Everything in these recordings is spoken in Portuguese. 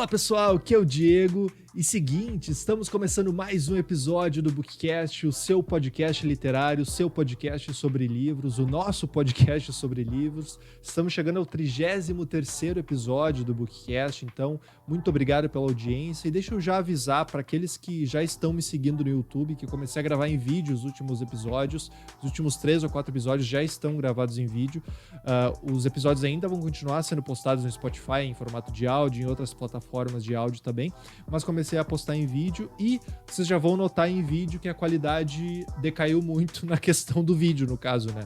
Fala pessoal, aqui é o Diego e seguinte, estamos começando mais um episódio do Bookcast, o seu podcast literário, o seu podcast sobre livros, o nosso podcast sobre livros. Estamos chegando ao 33º episódio do Bookcast, então muito obrigado pela audiência e deixa eu já avisar para aqueles que já estão me seguindo no YouTube que eu comecei a gravar em vídeo os últimos episódios, os últimos 3 ou 4 episódios já estão gravados em vídeo. Os episódios ainda vão continuar sendo postados no Spotify em formato de áudio, em outras plataformas de áudio também, mas comecei a postar em vídeo e vocês já vão notar em vídeo que a qualidade decaiu muito na questão do vídeo, no caso, né?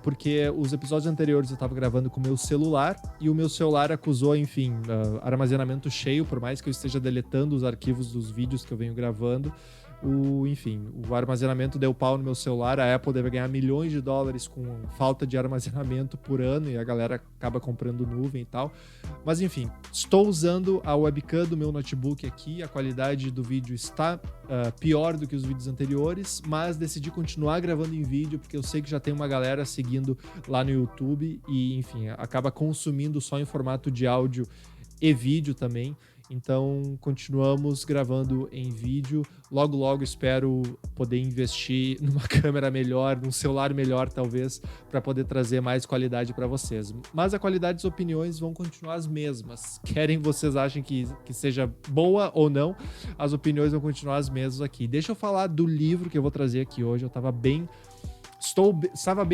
Porque os episódios anteriores eu tava gravando com o meu celular e o meu celular acusou, enfim, armazenamento cheio, por mais que eu esteja deletando os arquivos dos vídeos que eu venho gravando. O armazenamento deu pau no meu celular, a Apple deve ganhar milhões de dólares com falta de armazenamento por ano e a galera acaba comprando nuvem e tal. Mas enfim, estou usando a webcam do meu notebook aqui, a qualidade do vídeo está pior do que os vídeos anteriores, mas decidi continuar gravando em vídeo porque eu sei que já tem uma galera seguindo lá no YouTube e enfim, acaba consumindo só em formato de áudio e vídeo também. Então, continuamos gravando em vídeo. Logo, logo espero poder investir numa câmera melhor, num celular melhor, talvez, para poder trazer mais qualidade para vocês. Mas a qualidade das opiniões vão continuar as mesmas. Querem vocês achem que seja boa ou não, as opiniões vão continuar as mesmas aqui. Deixa eu falar do livro que eu vou trazer aqui hoje. Eu estava bem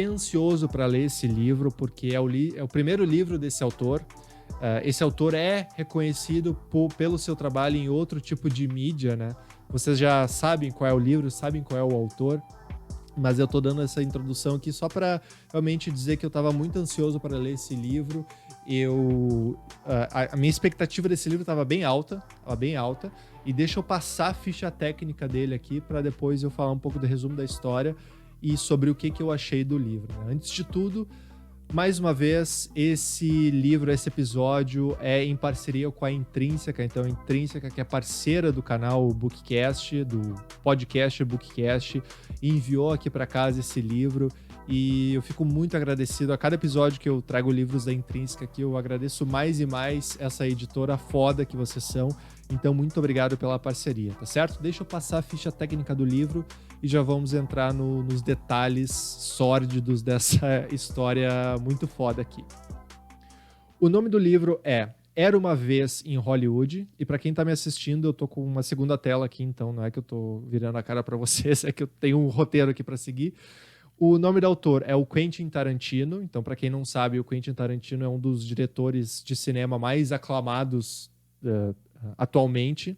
ansioso para ler esse livro, porque é o primeiro livro desse autor. Esse autor é reconhecido pelo seu trabalho em outro tipo de mídia, né? Vocês já sabem qual é o livro, sabem qual é o autor, mas eu tô dando essa introdução aqui só para realmente dizer que eu estava muito ansioso para ler esse livro. A minha expectativa desse livro estava bem alta, e deixa eu passar a ficha técnica dele aqui para depois eu falar um pouco do resumo da história e sobre o que eu achei do livro, né? Antes de tudo, mais uma vez, esse episódio é em parceria com a Intrínseca. Então, a Intrínseca, que é parceira do canal Bookcast, do podcast Bookcast, enviou aqui para casa esse livro e eu fico muito agradecido. A cada episódio que eu trago livros da Intrínseca aqui, eu agradeço mais e mais essa editora foda que vocês são. Então, muito obrigado pela parceria, tá certo? Deixa eu passar a ficha técnica do livro e já vamos entrar nos detalhes sórdidos dessa história muito foda aqui. O nome do livro é Era Uma Vez em Hollywood, e para quem tá me assistindo, eu tô com uma segunda tela aqui, então não é que eu tô virando a cara para vocês, é que eu tenho um roteiro aqui para seguir. O nome do autor é o Quentin Tarantino, então para quem não sabe, o Quentin Tarantino é um dos diretores de cinema mais aclamados atualmente.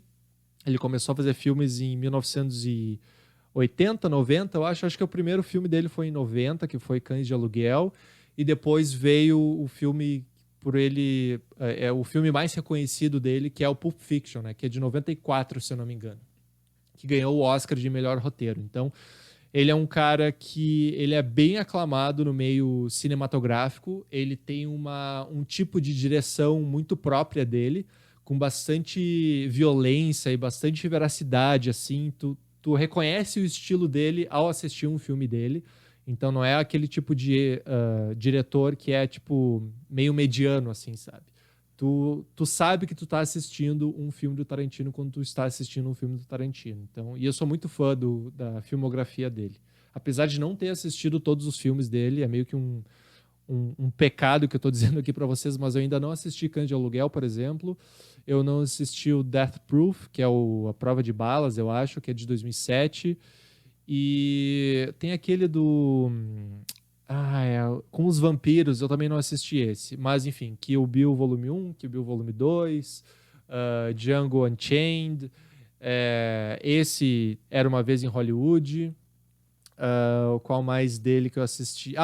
Ele começou a fazer filmes em 1980, 90, eu acho que o primeiro filme dele foi em 90, que foi Cães de Aluguel, e depois veio o filme por ele, o filme mais reconhecido dele, que é o Pulp Fiction, né, que é de 94, se eu não me engano, que ganhou o Oscar de melhor roteiro. Então, ele é um cara que ele é bem aclamado no meio cinematográfico, ele tem um tipo de direção muito própria dele, com bastante violência e bastante veracidade, assim, tu reconhece o estilo dele ao assistir um filme dele. Então não é aquele tipo de diretor que é tipo meio mediano, assim, sabe? Tu sabe que tu tá assistindo um filme do Tarantino quando tu está assistindo um filme do Tarantino. Então, e eu sou muito fã da filmografia dele. Apesar de não ter assistido todos os filmes dele, é meio que um pecado que eu tô dizendo aqui para vocês, mas eu ainda não assisti Cães de Aluguel, por exemplo. Eu não assisti o Death Proof, que é a Prova de Balas, eu acho, que é de 2007. E tem aquele com os vampiros, eu também não assisti esse. Mas, enfim, Kill Bill Volume 1, Kill Bill Volume 2, Django Unchained. Esse Era Uma Vez em Hollywood. Qual mais dele que eu assisti?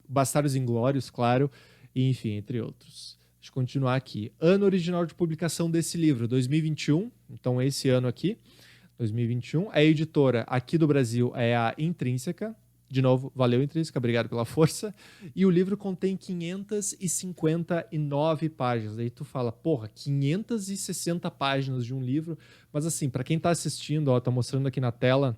Bastardos Inglórios, claro. E, enfim, entre outros. Deixa eu continuar aqui. Ano original de publicação desse livro, 2021. Então, esse ano aqui, 2021. A editora aqui do Brasil é a Intrínseca. De novo, valeu, Intrínseca, obrigado pela força. E o livro contém 559 páginas. Aí tu fala, 560 páginas de um livro. Mas assim, para quem tá assistindo, tá mostrando aqui na tela,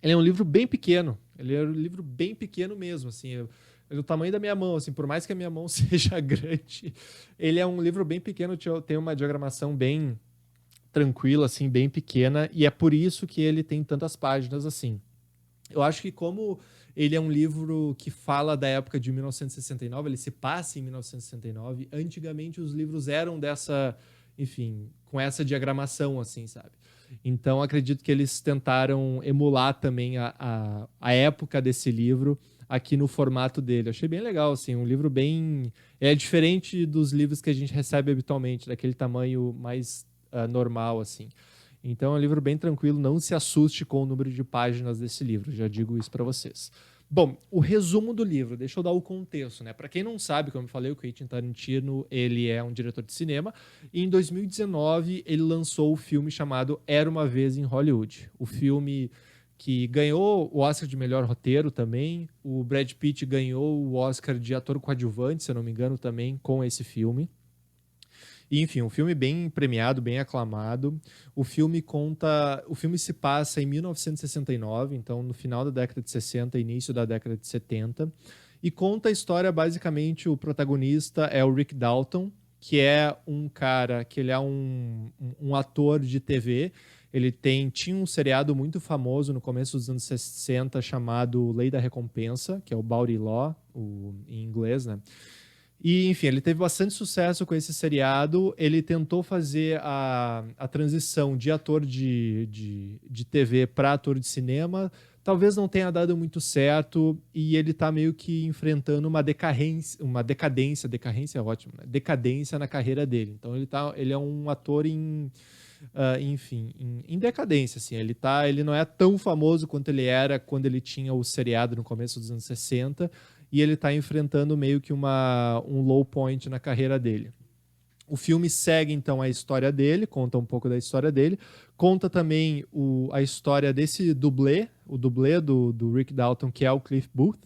ele é um livro bem pequeno. Ele é um livro bem pequeno mesmo, assim. do tamanho da minha mão, assim, por mais que a minha mão seja grande, ele é um livro bem pequeno, tem uma diagramação bem tranquila, assim, bem pequena, e é por isso que ele tem tantas páginas assim. Eu acho que como ele é um livro que fala da época de 1969, ele se passa em 1969, antigamente os livros eram dessa, enfim, com essa diagramação, assim, sabe? Então acredito que eles tentaram emular também a época desse livro aqui no formato dele. Achei bem legal, assim, um livro bem... É diferente dos livros que a gente recebe habitualmente, daquele tamanho mais normal, assim. Então é um livro bem tranquilo, não se assuste com o número de páginas desse livro, já digo isso para vocês. Bom, o resumo do livro, deixa eu dar o contexto, né? Para quem não sabe, como eu falei, o Quentin Tarantino, ele é um diretor de cinema e em 2019 ele lançou o filme chamado Era Uma Vez em Hollywood. O filme que ganhou o Oscar de melhor roteiro também, o Brad Pitt ganhou o Oscar de ator coadjuvante, se eu não me engano, também com esse filme. E, enfim, um filme bem premiado, bem aclamado. O filme se passa em 1969, então no final da década de 60, início da década de 70, e conta a história, basicamente, o protagonista é o Rick Dalton, que é um cara, que ele é um ator de TV. Tinha um seriado muito famoso no começo dos anos 60 chamado Lei da Recompensa, que é o Bounty Law, em inglês, né? E, enfim, ele teve bastante sucesso com esse seriado. Ele tentou fazer a transição de ator de TV para ator de cinema. Talvez não tenha dado muito certo e ele está meio que enfrentando uma decadência é ótimo, né? Decadência na carreira dele. Então ele é um ator enfim, em decadência, assim. Ele não é tão famoso quanto ele era quando ele tinha o seriado no começo dos anos 60 e ele está enfrentando meio que um low point na carreira dele. O filme segue, então, a história dele, conta um pouco da história dele, conta também a história desse dublê, o dublê do Rick Dalton, que é o Cliff Booth.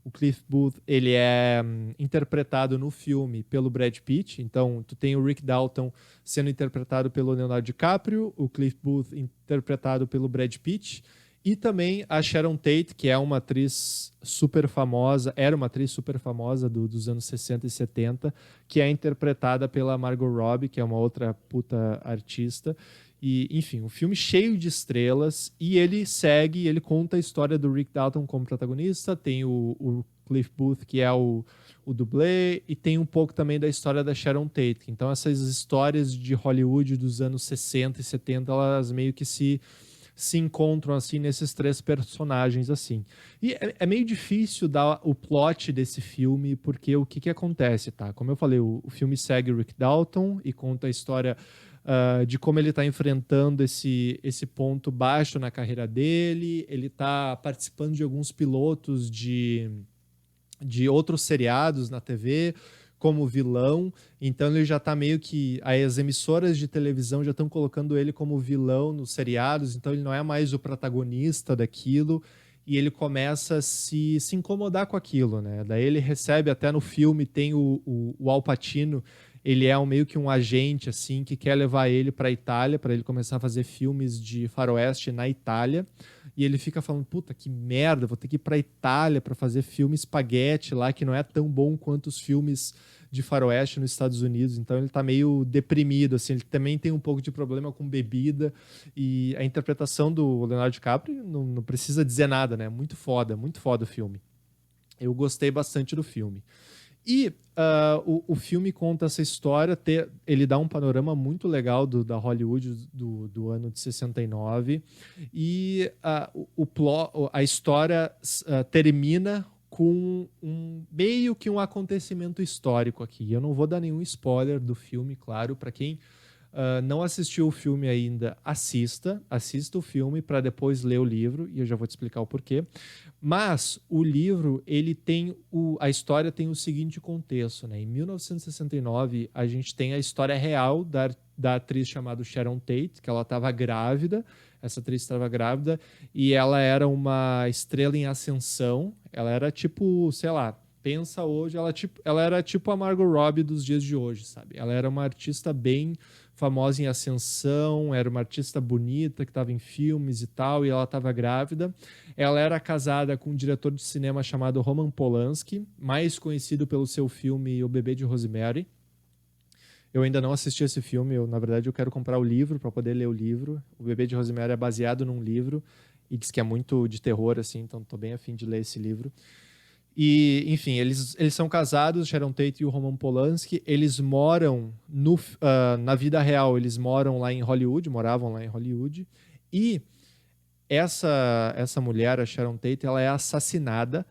O Cliff Booth, ele é interpretado no filme pelo Brad Pitt, então tu tem o Rick Dalton sendo interpretado pelo Leonardo DiCaprio, o Cliff Booth interpretado pelo Brad Pitt, e também a Sharon Tate, que é uma atriz super famosa, era uma atriz super famosa dos anos 60 e 70, que é interpretada pela Margot Robbie, que é uma outra puta artista. E, enfim, um filme cheio de estrelas, e ele conta a história do Rick Dalton como protagonista, tem o Cliff Booth, que é o dublê, e tem um pouco também da história da Sharon Tate. Então essas histórias de Hollywood dos anos 60 e 70, elas meio que se encontram assim nesses três personagens assim. E é meio difícil dar o plot desse filme, porque o que acontece, tá? Como eu falei, o filme segue o Rick Dalton e conta a história de como ele está enfrentando esse ponto baixo na carreira dele. Ele está participando de alguns pilotos de outros seriados na TV como vilão, então ele já tá meio que... As emissoras de televisão já estão colocando ele como vilão nos seriados, então ele não é mais o protagonista daquilo, e ele começa a se incomodar com aquilo, né? Daí ele recebe, até no filme, tem o Al Pacino, ele é meio que um agente, assim, que quer levar ele para a Itália, para ele começar a fazer filmes de faroeste na Itália, e ele fica falando, puta, que merda, vou ter que ir pra Itália para fazer filme espaguete lá, que não é tão bom quanto os filmes de faroeste nos Estados Unidos. Então ele tá meio deprimido, assim. Ele também tem um pouco de problema com bebida, e a interpretação do Leonardo DiCaprio não precisa dizer nada, né? Muito foda o filme. Eu gostei bastante do filme. E o filme conta essa história, ele dá um panorama muito legal da Hollywood do ano de 69, e a história termina com meio que um acontecimento histórico aqui. Eu não vou dar nenhum spoiler do filme, claro, para quem não assistiu o filme ainda, assista o filme para depois ler o livro, e eu já vou te explicar o porquê. Mas o livro, ele tem a história tem o seguinte contexto, né? Em 1969, a gente tem a história real da atriz chamada Sharon Tate, que ela estava grávida. Essa atriz estava grávida e ela era uma estrela em ascensão. Ela era tipo, sei lá, pensa hoje, ela era tipo a Margot Robbie dos dias de hoje, sabe? Ela era uma artista bem famosa em ascensão, era uma artista bonita que estava em filmes e tal, e ela estava grávida. Ela era casada com um diretor de cinema chamado Roman Polanski, mais conhecido pelo seu filme O Bebê de Rosemary. Eu ainda não assisti esse filme, na verdade eu quero comprar o livro para poder ler o livro. O Bebê de Rosemary é baseado num livro e diz que é muito de terror, assim, então estou bem afim de ler esse livro. E, enfim, eles são casados, Sharon Tate e o Roman Polanski. Eles moram na vida real, eles moram lá em Hollywood, moravam lá em Hollywood. E essa mulher, a Sharon Tate, ela é assassinada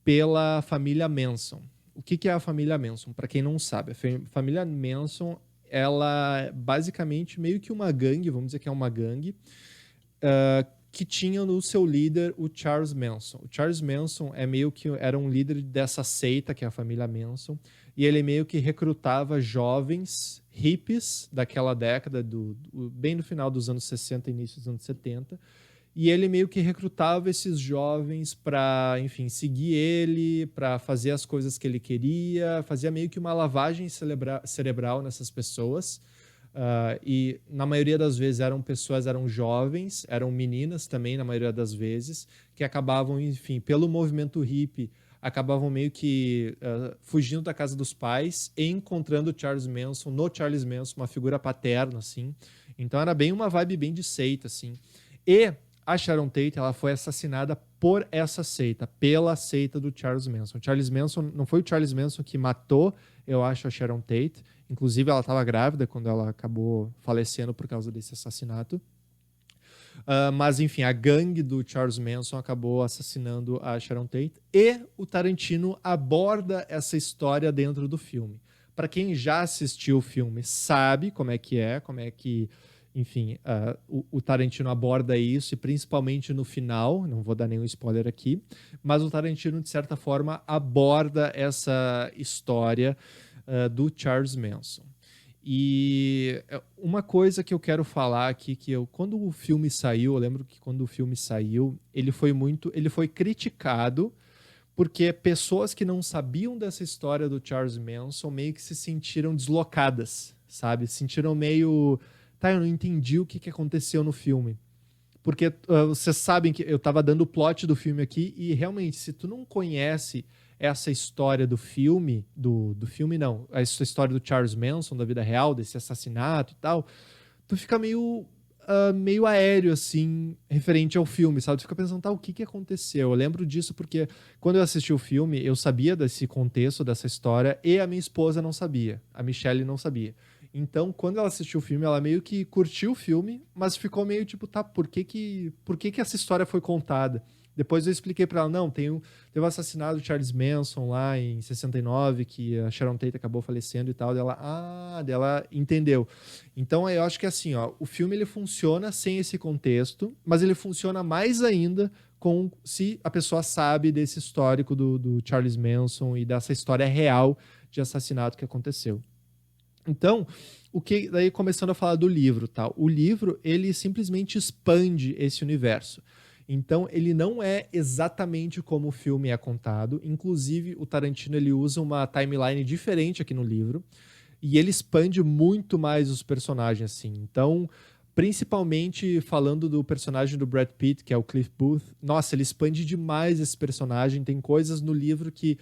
pela família Manson. O que é a família Manson? Para quem não sabe, a família Manson, ela é basicamente meio que uma gangue, vamos dizer que é uma gangue, que tinha no seu líder o Charles Manson. O Charles Manson era um líder dessa seita, que é a família Manson, e ele meio que recrutava jovens hippies daquela década, bem no final dos anos 60 início dos anos 70, e ele meio que recrutava esses jovens para, enfim, seguir ele, para fazer as coisas que ele queria, fazia meio que uma lavagem cerebral nessas pessoas. E na maioria das vezes eram jovens, eram meninas também, na maioria das vezes, que acabavam, enfim, pelo movimento hippie, acabavam meio que fugindo da casa dos pais e encontrando no Charles Manson, uma figura paterna, assim. Então era bem uma vibe bem de seita, assim. E a Sharon Tate, ela foi assassinada por essa seita, pela seita do Charles Manson. Charles Manson, não foi o Charles Manson que matou, eu acho, a Sharon Tate. Inclusive, ela estava grávida quando ela acabou falecendo por causa desse assassinato. Mas, enfim, a gangue do Charles Manson acabou assassinando a Sharon Tate. E o Tarantino aborda essa história dentro do filme. Para quem já assistiu o filme, sabe como é que enfim, o Tarantino aborda isso, e principalmente no final, não vou dar nenhum spoiler aqui, mas o Tarantino, de certa forma, aborda essa história do Charles Manson. E uma coisa que eu quero falar aqui, quando o filme saiu, eu lembro que quando o filme saiu, ele foi criticado porque pessoas que não sabiam dessa história do Charles Manson meio que se sentiram deslocadas, sabe? Se sentiram meio... Tá, eu não entendi o que aconteceu no filme. Porque vocês sabem que eu tava dando o plot do filme aqui e realmente, se tu não conhece essa história do filme, essa história do Charles Manson, da vida real, desse assassinato e tal, tu fica meio aéreo, assim, referente ao filme, sabe? Tu fica pensando, tá, o que aconteceu? Eu lembro disso porque quando eu assisti o filme, eu sabia desse contexto, dessa história, e a minha esposa não sabia. A Michelle não sabia. Então, quando ela assistiu o filme, ela meio que curtiu o filme, mas ficou meio tipo, tá, por que essa história foi contada? Depois eu expliquei pra ela, não, teve o assassinato do Charles Manson lá em 69, que a Sharon Tate acabou falecendo e tal, dela entendeu. Então, eu acho que assim, ó, o filme ele funciona sem esse contexto, mas ele funciona mais ainda se a pessoa sabe desse histórico do Charles Manson e dessa história real de assassinato que aconteceu. Então, daí começando a falar do livro, tá? O livro, ele simplesmente expande esse universo. Então, ele não é exatamente como o filme é contado. Inclusive, o Tarantino ele usa uma timeline diferente aqui no livro. E ele expande muito mais os personagens, assim. Então, principalmente falando do personagem do Brad Pitt, que é o Cliff Booth. Nossa, ele expande demais esse personagem. Tem coisas no livro que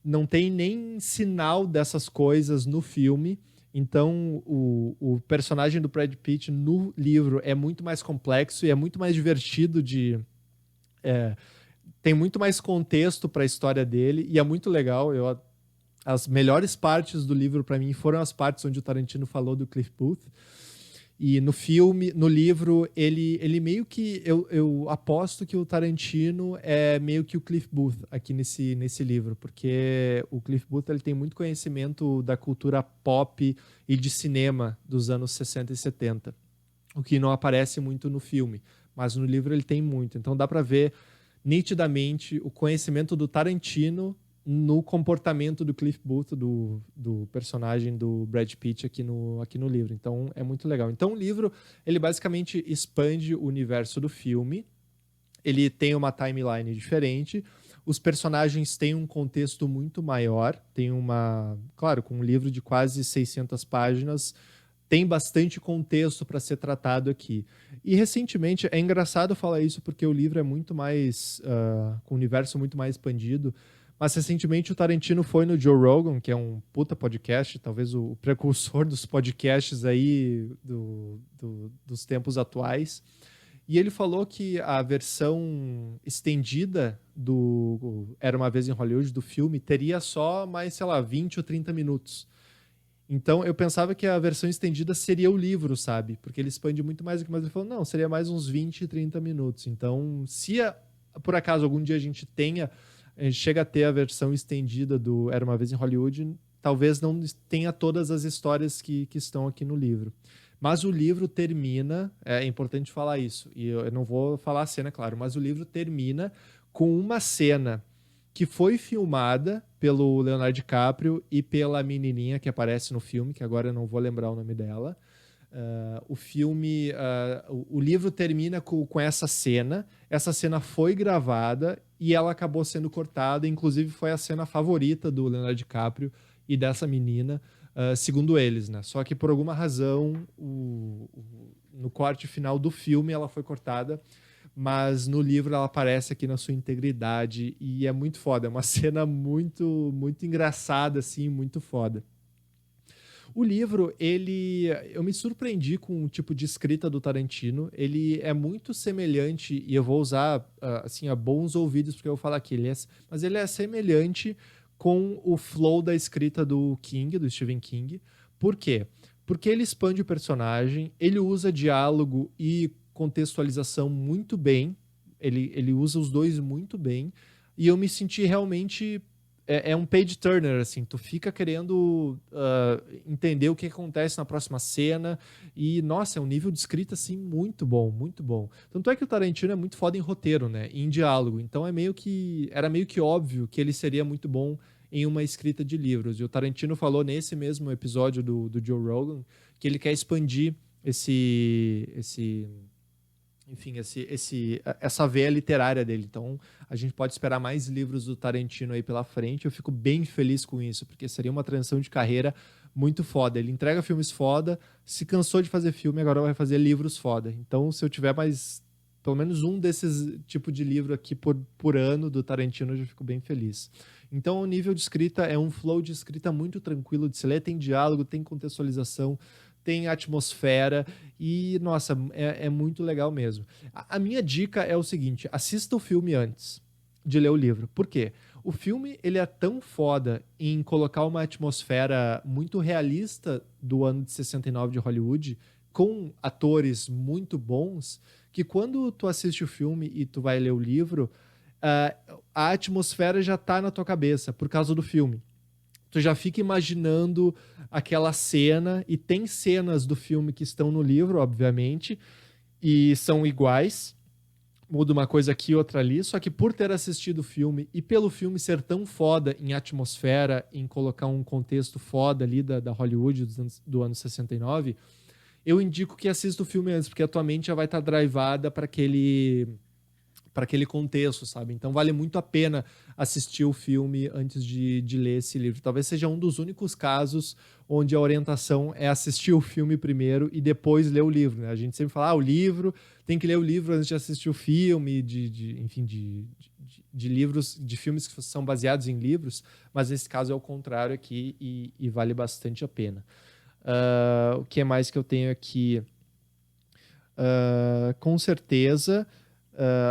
não tem nem sinal dessas coisas no filme. Então, o personagem do Brad Pitt no livro é muito mais complexo e é muito mais divertido tem muito mais contexto para a história dele e é muito legal. As melhores partes do livro, para mim, foram as partes onde o Tarantino falou do Cliff Booth. E no livro, ele meio que... Eu aposto que o Tarantino é meio que o Cliff Booth aqui nesse livro, porque o Cliff Booth ele tem muito conhecimento da cultura pop e de cinema dos anos 60 e 70, o que não aparece muito no filme, mas no livro ele tem muito. Então dá para ver nitidamente o conhecimento do Tarantino no comportamento do Cliff Booth, do personagem do Brad Pitt aqui no livro. Então, é muito legal. Então, o livro, ele basicamente expande o universo do filme ele tem uma timeline diferente, os personagens têm um contexto muito maior, tem claro, com um livro de quase 600 páginas, tem bastante contexto para ser tratado aqui. E recentemente, é engraçado falar isso porque o livro é muito mais, com um universo muito mais expandido, mas recentemente o Tarantino foi no Joe Rogan, que é um puta podcast, talvez o precursor dos podcasts aí dos tempos atuais, e ele falou que a versão estendida do Era Uma Vez em Hollywood, do filme, teria só mais, sei lá, 20 ou 30 minutos. Então, eu pensava que a versão estendida seria o livro, sabe? Porque ele expande muito mais do que, mas ele falou, não, seria mais uns 20, 30 minutos. Então, se por acaso algum dia a gente chega a ter a versão estendida do Era Uma Vez em Hollywood, talvez não tenha todas as histórias que estão aqui no livro. Mas o livro termina, é importante falar isso, e eu não vou falar a cena, claro, mas o livro termina com uma cena que foi filmada pelo Leonardo DiCaprio e pela menininha que aparece no filme, que agora eu não vou lembrar o nome dela. O livro termina com essa cena. Essa cena foi gravada e ela acabou sendo cortada. Inclusive, foi a cena favorita do Leonardo DiCaprio e dessa menina, segundo eles, né? Só que por alguma razão, no corte final do filme, ela foi cortada. Mas no livro ela aparece aqui na sua integridade e é muito foda. É uma cena muito, muito engraçada, assim, muito foda. O livro, eu me surpreendi com o tipo de escrita do Tarantino. Ele é muito semelhante, e eu vou usar assim, a bons ouvidos, porque eu vou falar aqui, mas ele é semelhante com o flow da escrita do Stephen King. Por quê? Porque ele expande o personagem, ele usa diálogo e contextualização muito bem, ele usa os dois muito bem, e eu me senti realmente... É um page turner, assim, tu fica querendo entender o que acontece na próxima cena, e, nossa, é um nível de escrita, assim, muito bom, muito bom. Tanto é que o Tarantino é muito foda em roteiro, né, em diálogo, então era meio que óbvio que ele seria muito bom em uma escrita de livros, e o Tarantino falou nesse mesmo episódio do Joe Rogan, que ele quer expandir essa veia literária dele. Então, a gente pode esperar mais livros do Tarantino aí pela frente. Eu fico bem feliz com isso, porque seria uma transição de carreira muito foda. Ele entrega filmes foda, se cansou de fazer filme, agora vai fazer livros foda. Então, se eu tiver mais, pelo menos um desses tipo de livro aqui por ano do Tarantino, eu já fico bem feliz. Então, o nível de escrita é um flow de escrita muito tranquilo de se ler, tem diálogo, tem contextualização, tem atmosfera e, nossa, é muito legal mesmo. A minha dica é o seguinte, assista o filme antes de ler o livro. Por quê? O filme, ele é tão foda em colocar uma atmosfera muito realista do ano de 69 de Hollywood, com atores muito bons, que quando tu assiste o filme e tu vai ler o livro, a atmosfera já tá na tua cabeça, por causa do filme. Tu já fica imaginando aquela cena, e tem cenas do filme que estão no livro, obviamente, e são iguais, muda uma coisa aqui, outra ali, só que por ter assistido o filme, e pelo filme ser tão foda em atmosfera, em colocar um contexto foda ali da Hollywood do ano 69, eu indico que assista o filme antes, porque a tua mente já vai estar drivada para aquele contexto, sabe? Então vale muito a pena assistir o filme antes de ler esse livro. Talvez seja um dos únicos casos onde a orientação é assistir o filme primeiro e depois ler o livro, né? A gente sempre fala, o livro, tem que ler o livro antes de assistir o filme, enfim, de livros, de filmes que são baseados em livros, mas nesse caso é o contrário aqui e vale bastante a pena. O que mais que eu tenho aqui? Com certeza...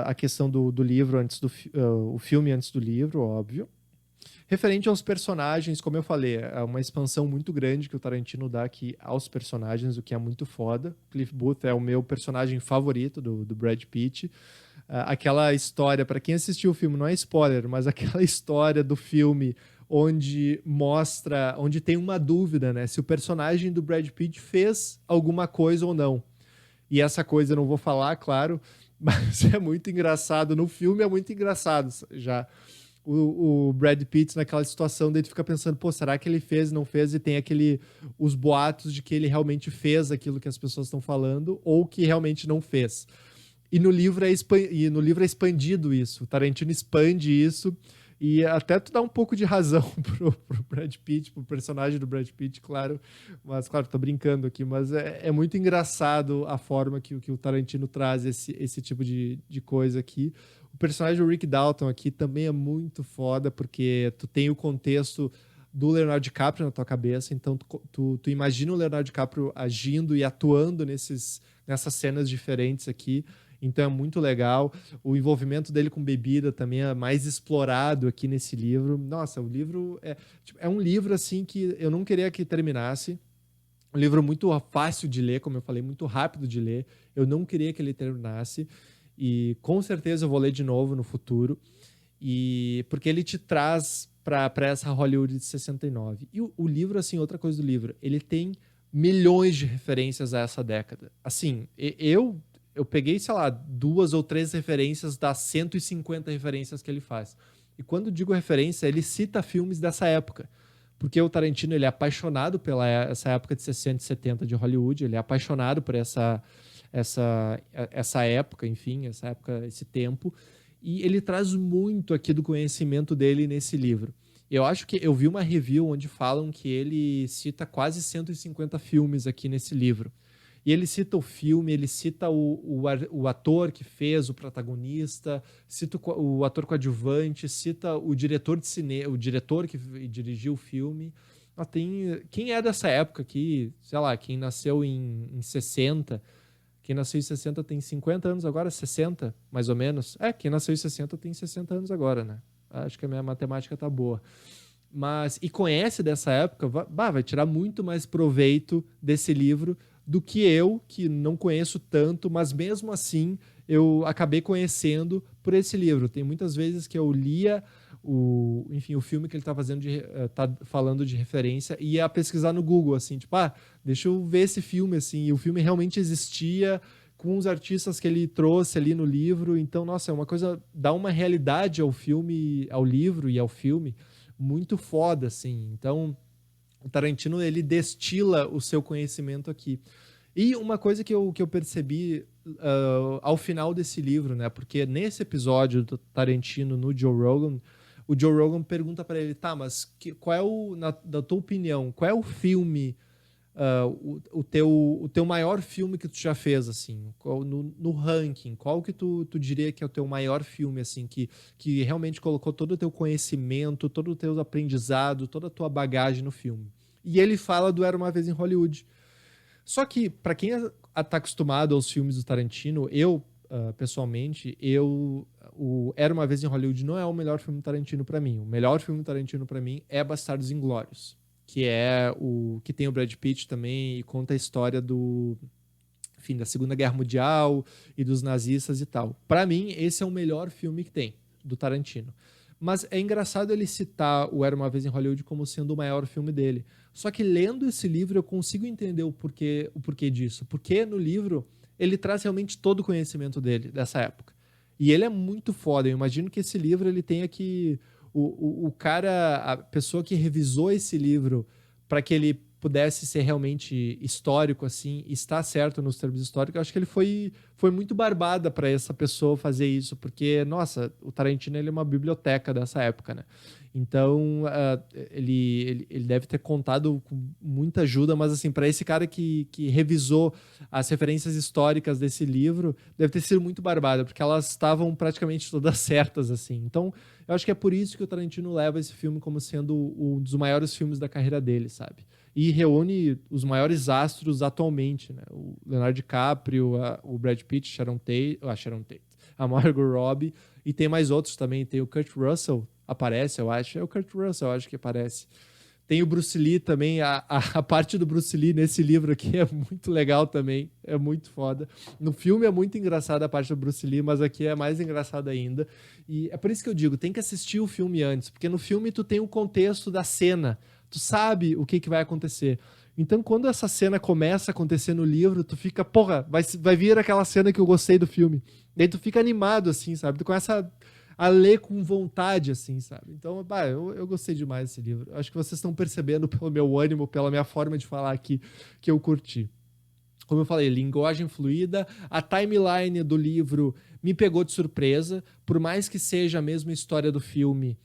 a questão do livro o filme antes do livro, óbvio. Referente aos personagens, como eu falei, é uma expansão muito grande que o Tarantino dá aqui aos personagens, o que é muito foda. Cliff Booth é o meu personagem favorito do Brad Pitt. Aquela história, para quem assistiu o filme, não é spoiler, mas aquela história do filme onde tem uma dúvida, né? Se o personagem do Brad Pitt fez alguma coisa ou não. E essa coisa eu não vou falar, claro, mas é muito engraçado. No filme é muito engraçado já. O Brad Pitt naquela situação, daí tu fica pensando, pô, será que ele fez, não fez? E tem os boatos de que ele realmente fez aquilo que as pessoas estão falando ou que realmente não fez. E no livro é expandido isso. O Tarantino expande isso. E até tu dá um pouco de razão pro Brad Pitt, pro personagem do Brad Pitt, claro. Mas, claro, tô brincando aqui, mas é muito engraçado a forma que o Tarantino traz esse tipo de coisa aqui. O personagem do Rick Dalton aqui também é muito foda, porque tu tem o contexto do Leonardo DiCaprio na tua cabeça, então tu imagina o Leonardo DiCaprio agindo e atuando nessas cenas diferentes aqui. Então é muito legal. O envolvimento dele com bebida também é mais explorado aqui nesse livro. Nossa, o livro é um livro assim que eu não queria que terminasse. Um livro muito fácil de ler, como eu falei, muito rápido de ler. Eu não queria que ele terminasse. E com certeza eu vou ler de novo no futuro. E porque ele te traz para essa Hollywood de 69. E o livro, assim, outra coisa do livro, ele tem milhões de referências a essa década. Assim, eu peguei, sei lá, 2 ou 3 referências das 150 referências que ele faz. E quando digo referência, ele cita filmes dessa época. Porque o Tarantino, ele é apaixonado pela essa época de 60 e 70 de Hollywood, ele é apaixonado por essa época, enfim, essa época, esse tempo. E ele traz muito aqui do conhecimento dele nesse livro. Eu acho que eu vi uma review onde falam que ele cita quase 150 filmes aqui nesse livro. E ele cita o filme, ele cita o ator que fez o protagonista, cita o ator coadjuvante, cita o diretor de cinema, o diretor que dirigiu o filme. Quem é dessa época aqui, sei lá, quem nasceu em 60, quem nasceu em 60 tem 50 anos agora, 60, mais ou menos. Quem nasceu em 60 tem 60 anos agora, né? Acho que a minha matemática tá boa. E conhece dessa época, vai tirar muito mais proveito desse livro do que eu, que não conheço tanto, mas mesmo assim eu acabei conhecendo por esse livro. Tem muitas vezes que eu lia o filme que ele tá fazendo tá falando de referência e ia pesquisar no Google, assim, tipo, deixa eu ver esse filme, assim, e o filme realmente existia com os artistas que ele trouxe ali no livro. Então, nossa, é uma coisa, dá uma realidade ao filme, ao livro e ao filme muito foda, assim. Então, o Tarantino, ele destila o seu conhecimento aqui. E uma coisa que eu percebi ao final desse livro, né? Porque nesse episódio do Tarantino no Joe Rogan, o Joe Rogan pergunta para ele, tá, mas qual é da tua opinião, qual é o filme, o teu maior filme que tu já fez, assim, no ranking, qual que tu diria que é o teu maior filme, assim, que realmente colocou todo o teu conhecimento, todo o teu aprendizado, toda a tua bagagem no filme? E ele fala do Era Uma Vez em Hollywood. Só que, para quem tá acostumado aos filmes do Tarantino, pessoalmente, o Era Uma Vez em Hollywood não é o melhor filme do Tarantino para mim. O melhor filme do Tarantino para mim é Bastardos Inglórios, que é o que tem o Brad Pitt também e conta a história da Segunda Guerra Mundial e dos nazistas e tal. Para mim, esse é o melhor filme que tem do Tarantino. Mas é engraçado ele citar o Era Uma Vez em Hollywood como sendo o maior filme dele. Só que lendo esse livro eu consigo entender o porquê disso. Porque no livro ele traz realmente todo o conhecimento dele, dessa época. E ele é muito foda. Eu imagino que esse livro ele tenha que... O cara, a pessoa que revisou esse livro para que ele pudesse ser realmente histórico, assim, estar certo nos termos históricos, eu acho que ele foi muito barbada para essa pessoa fazer isso, porque, nossa, o Tarantino ele é uma biblioteca dessa época, né? Então, ele deve ter contado com muita ajuda, mas, assim, para esse cara que revisou as referências históricas desse livro, deve ter sido muito barbada, porque elas estavam praticamente todas certas, assim. Então, eu acho que é por isso que o Tarantino leva esse filme como sendo um dos maiores filmes da carreira dele, sabe? E reúne os maiores astros atualmente, né? O Leonardo DiCaprio, o Brad Pitt, Sharon Tate, a Margot Robbie, e tem mais outros também. Tem o Kurt Russell, aparece, eu acho. É o Kurt Russell, eu acho que aparece. Tem o Bruce Lee também. A parte do Bruce Lee nesse livro aqui é muito legal também. É muito foda. No filme é muito engraçada a parte do Bruce Lee, mas aqui é mais engraçada ainda. E é por isso que eu digo, tem que assistir o filme antes, porque no filme tu tem o contexto da cena. Tu sabe o que vai acontecer. Então, quando essa cena começa a acontecer no livro, tu fica, porra, vai vir aquela cena que eu gostei do filme. Daí tu fica animado, assim, sabe? Tu começa a ler com vontade, assim, sabe? Então, eu gostei demais desse livro. Acho que vocês estão percebendo pelo meu ânimo, pela minha forma de falar aqui, que eu curti. Como eu falei, linguagem fluida, a timeline do livro me pegou de surpresa, por mais que seja a mesma história do filme,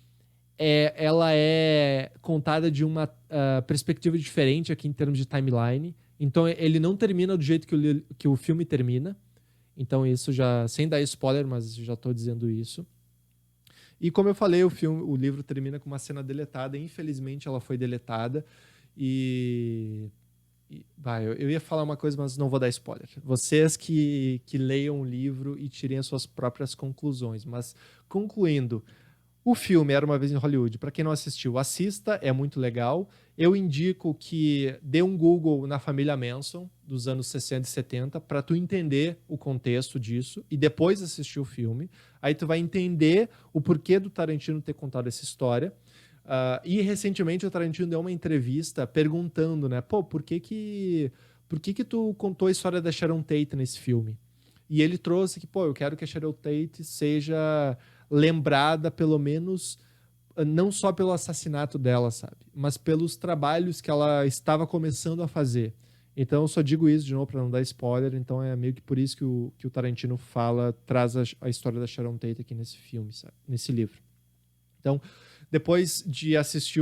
ela é contada de uma perspectiva diferente aqui em termos de timeline. Então ele não termina do jeito que o filme termina. Então isso já, sem dar spoiler, mas já estou dizendo isso. E como eu falei, o livro termina com uma cena deletada. Infelizmente ela foi deletada. Eu ia falar uma coisa, mas não vou dar spoiler. Vocês que leiam o livro e tirem as suas próprias conclusões. Mas concluindo, o filme Era Uma Vez em Hollywood. Para quem não assistiu, assista, é muito legal. Eu indico que dê um Google na família Manson, dos anos 60 e 70, para tu entender o contexto disso e depois assistir o filme. Aí tu vai entender o porquê do Tarantino ter contado essa história. E recentemente o Tarantino deu uma entrevista perguntando, né? Pô, por que tu contou a história da Sharon Tate nesse filme? E ele trouxe que, eu quero que a Sharon Tate seja lembrada, pelo menos, não só pelo assassinato dela, sabe? Mas pelos trabalhos que ela estava começando a fazer. Então, eu só digo isso de novo para não dar spoiler. Então, é meio que por isso que o Tarantino traz a história da Sharon Tate aqui nesse filme, sabe? Nesse livro. Então, depois de assistir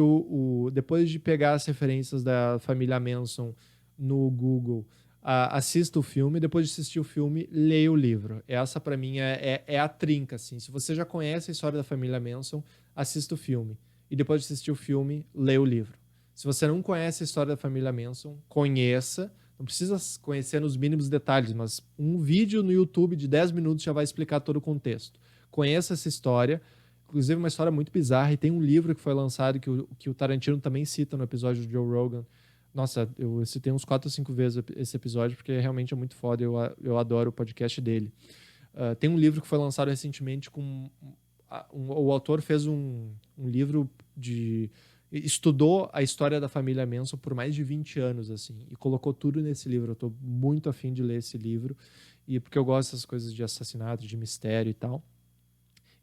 depois de pegar as referências da família Manson no Google, assista o filme. Depois de assistir o filme, leia o livro. Essa, para mim, é a trinca, assim. Se você já conhece a história da família Manson, assista o filme. E depois de assistir o filme, leia o livro. Se você não conhece a história da família Manson, conheça. Não precisa conhecer nos mínimos detalhes, mas um vídeo no YouTube de 10 minutos já vai explicar todo o contexto. Conheça essa história. Inclusive, uma história muito bizarra. E tem um livro que foi lançado que o Tarantino também cita no episódio do Joe Rogan. Nossa, eu citei uns 4 ou 5 vezes esse episódio, porque realmente é muito foda. Eu adoro o podcast dele. Tem um livro que foi lançado recentemente com... o autor fez um livro estudou a história da família Manson por mais de 20 anos, assim, e colocou tudo nesse livro. Eu tô muito afim de ler esse livro, porque eu gosto dessas coisas de assassinato, de mistério e tal.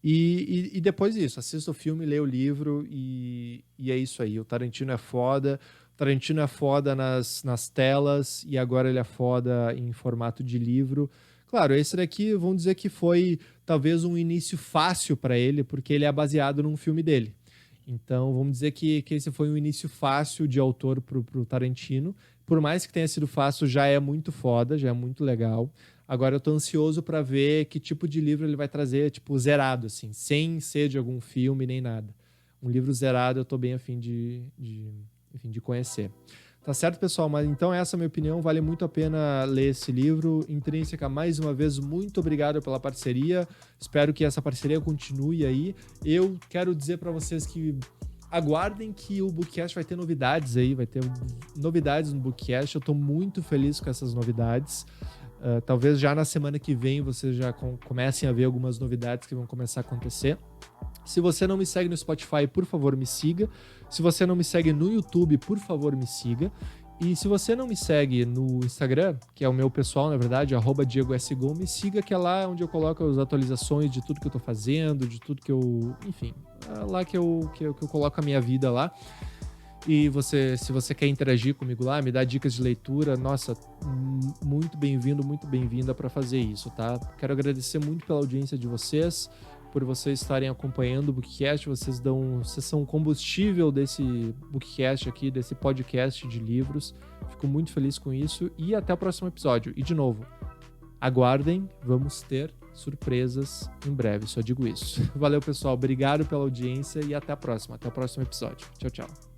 E depois disso, assista o filme, lê o livro e é isso aí. O Tarantino é foda. O Tarantino é foda nas telas e agora ele é foda em formato de livro. Claro, esse daqui, vamos dizer que foi talvez um início fácil para ele, porque ele é baseado num filme dele. Então, vamos dizer que esse foi um início fácil de autor pro Tarantino. Por mais que tenha sido fácil, já é muito foda, já é muito legal. Agora eu tô ansioso para ver que tipo de livro ele vai trazer, tipo, zerado, assim, sem ser de algum filme nem nada. Um livro zerado eu tô bem afim de conhecer. Tá certo, pessoal? Mas então essa é a minha opinião. Vale muito a pena ler esse livro. Intrínseca, mais uma vez, muito obrigado pela parceria. Espero que essa parceria continue aí. Eu quero dizer para vocês que aguardem que o Bookcast vai ter novidades aí. Vai ter novidades no Bookcast. Eu tô muito feliz com essas novidades. Talvez já na semana que vem vocês já comecem a ver algumas novidades que vão começar a acontecer. Se você não me segue no Spotify, por favor, me siga. Se você não me segue no YouTube, por favor, me siga. E se você não me segue no Instagram, que é o meu pessoal, na verdade, @DiegoSGol, me siga, que é lá onde eu coloco as atualizações de tudo que eu tô fazendo, de tudo que eu... Enfim, é lá que eu coloco a minha vida lá. E se você quer interagir comigo lá, me dar dicas de leitura, nossa, muito bem-vindo, muito bem-vinda para fazer isso, tá? Quero agradecer muito pela audiência de vocês, por vocês estarem acompanhando o Bookcast. Vocês são o combustível desse Bookcast aqui, desse podcast de livros. Fico muito feliz com isso e até o próximo episódio. E de novo, aguardem, vamos ter surpresas em breve, só digo isso. Valeu, pessoal, obrigado pela audiência e até a próxima. Até o próximo episódio. Tchau, tchau.